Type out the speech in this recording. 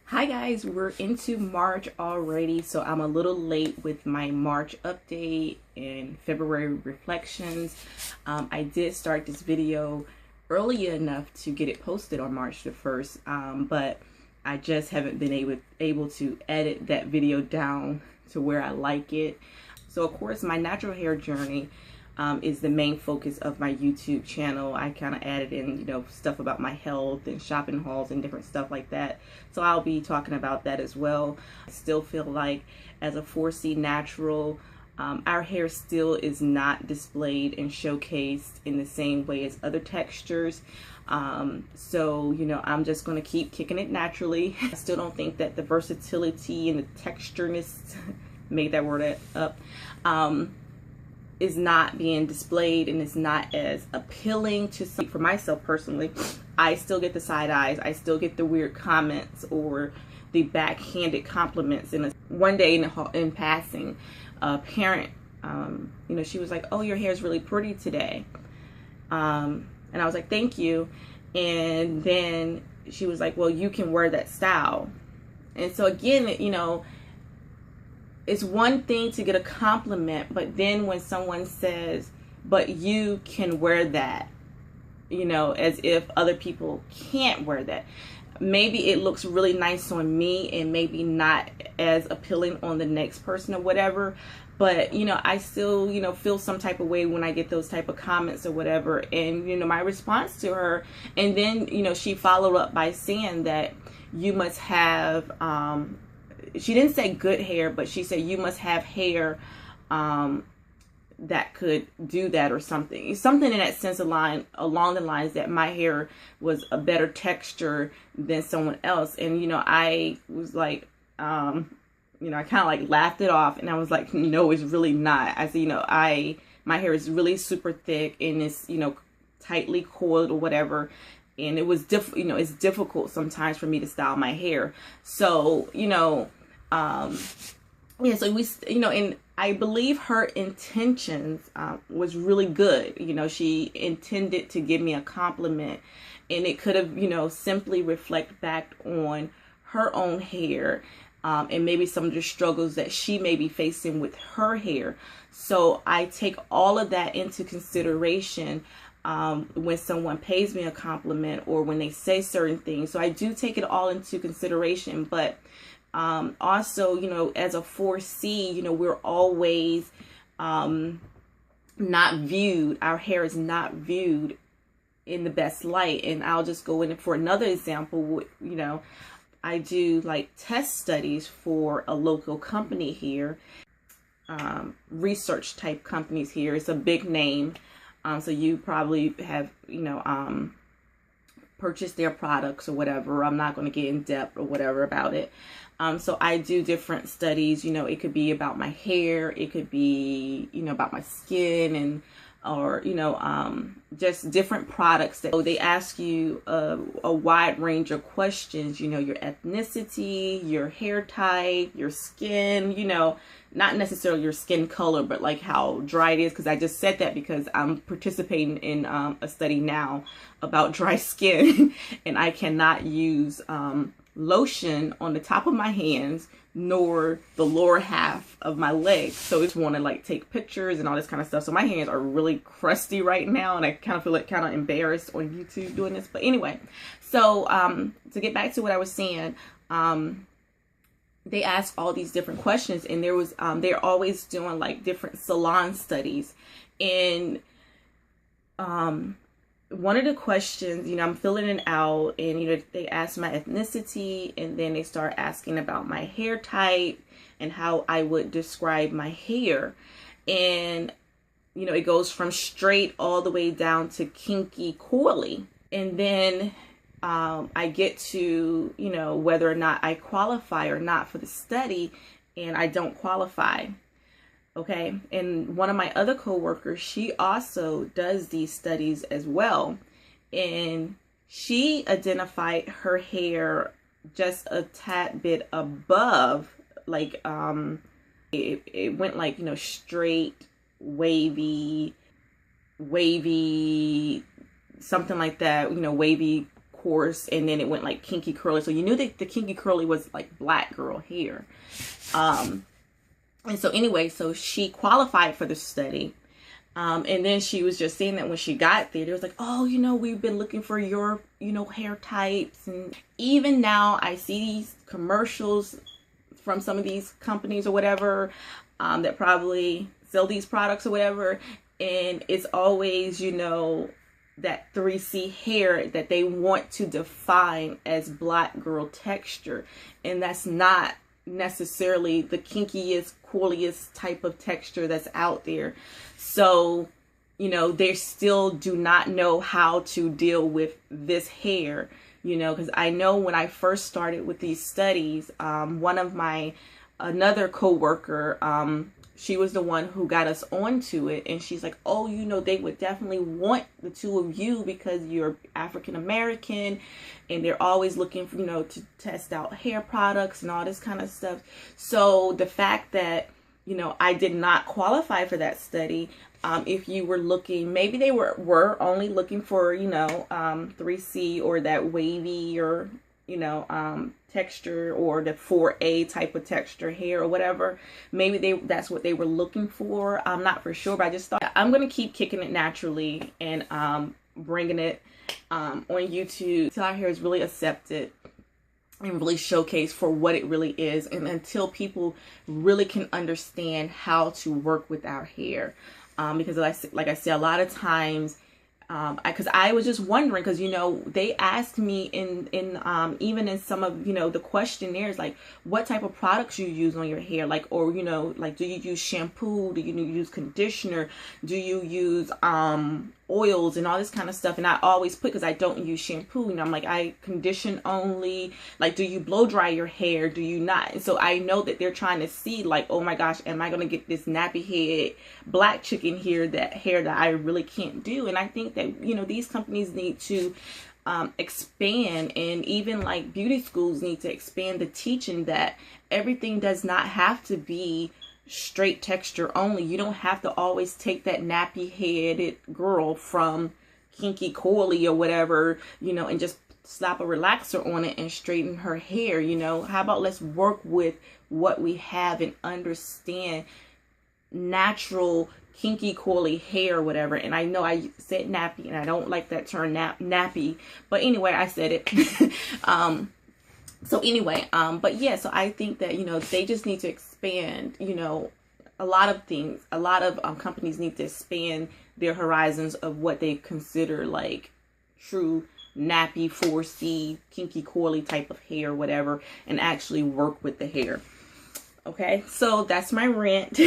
Hi guys, we're into March already, so I'm a little late with my March update and February reflections. I did start this video early enough to get it posted on March the 1st, but I just haven't been able to edit that video down to where I like it. So of course, my natural hair journey is the main focus of my YouTube channel. I kind of added in, stuff about my health and shopping hauls and different stuff like that. So I'll be talking about that as well. I still feel like as a 4C natural, our hair still is not displayed and showcased in the same way as other textures. So, I'm just going to keep kicking it naturally. I still don't think that the versatility and the textureness, made that word up, is not being displayed and is not as appealing to some. For myself personally, I still get the side eyes, I still get the weird comments or the backhanded compliments. And one day in passing, a parent, she was like, "Oh, your hair is really pretty today," and I was like, "Thank you." And then she was like, "Well, you can wear that style." And so again, it's one thing to get a compliment, but then when someone says, "But you can wear that," as if other people can't wear that. Maybe it looks really nice on me and maybe not as appealing on the next person or whatever. But, I still, feel some type of way when I get those type of comments or whatever. And, my response to her, and then, she followed up by saying that you must have, she didn't say good hair, but she said you must have hair that could do that or something. Something in that sense along the lines that my hair was a better texture than someone else. And, I was like, I kind of like laughed it off, and I was like, no, it's really not. I said, my hair is really super thick and it's, tightly coiled or whatever. And it was it's difficult sometimes for me to style my hair. So, so we, and I believe her intentions was really good. She intended to give me a compliment, and it could have, simply reflect back on her own hair, and maybe some of the struggles that she may be facing with her hair. So I take all of that into consideration when someone pays me a compliment or when they say certain things. So I do take it all into consideration, but also, as a 4C, we're always not viewed, our hair is not viewed in the best light. And I'll just go in for another example. I do like test studies for a local company here, research type companies here. It's a big name. So you probably have, purchased their products or whatever. I'm not going to get in depth or whatever about it. So I do different studies. It could be about my hair. It could be, about my skin or just different products that they ask you a wide range of questions, your ethnicity, your hair type, your skin, not necessarily your skin color, but like how dry it is. Because I just said that because I'm participating in a study now about dry skin and I cannot use lotion on the top of my hands nor the lower half of my legs. So I just want to like take pictures and all this kind of stuff. So my hands are really crusty right now, and I kind of feel like kind of embarrassed on YouTube doing this. But anyway, so to get back to what I was saying, they asked all these different questions, and there was they're always doing like different salon studies. And one of the questions, I'm filling it out, and, they ask my ethnicity, and then they start asking about my hair type and how I would describe my hair. And, it goes from straight all the way down to kinky coily. And then I get to, whether or not I qualify or not for the study, and I don't qualify. Okay, and one of my other coworkers, she also does these studies as well, and she identified her hair just a tad bit above, like it went like straight, wavy, something like that, wavy course, and then it went like kinky curly. So you knew that the kinky curly was like black girl hair. And so anyway, so she qualified for the study. And then she was just saying that when she got there, it was like, oh, you know, we've been looking for your, you know, hair types. And even now I see these commercials from some of these companies or whatever, that probably sell these products or whatever. And it's always, you know, that 3C hair that they want to define as black girl texture. And that's not necessarily the kinkiest, cooliest type of texture that's out there. So, you know, they still do not know how to deal with this hair, you know, because I know when I first started with these studies, one of another coworker, she was the one who got us onto it, and she's like, oh, you know, they would definitely want the two of you because you're African American, and they're always looking for, you know, to test out hair products and all this kind of stuff. So the fact that, you know, I did not qualify for that study, if you were looking, maybe they were only looking for, you know, 3C or that wavy or, you know, texture, or the 4A type of texture hair or whatever. Maybe that's what they were looking for. I'm not for sure, but I just thought I'm going to keep kicking it naturally and bringing it on YouTube until our hair is really accepted and really showcased for what it really is, and until people really can understand how to work with our hair. Because like I said, a lot of times, because I was just wondering, because, you know, they asked me in even in some of, you know, the questionnaires, like what type of products you use on your hair, like, or, you know, like, do you use shampoo, do you use conditioner, do you use oils and all this kind of stuff. And I always put, because I don't use shampoo, you know, I'm like, I condition only. Like, do you blow dry your hair, do you not? And so I know that they're trying to see, like, oh my gosh, am I going to get this nappy head black chicken hair that I really can't do? And I think that, you know, these companies need to expand, and even like beauty schools need to expand the teaching that everything does not have to be straight texture only. You don't have to always take that nappy headed girl from kinky coily or whatever, you know, and just slap a relaxer on it and straighten her hair. You know, how about let's work with what we have and understand natural kinky coily hair or whatever. And I know I said nappy, and I don't like that term nappy, but anyway, I said it. So anyway, but yeah, so I think that, you know, they just need to expand, you know, a lot of things. A lot of companies need to expand their horizons of what they consider like true nappy 4C kinky coily type of hair, whatever, and actually work with the hair. Okay, so that's my rant.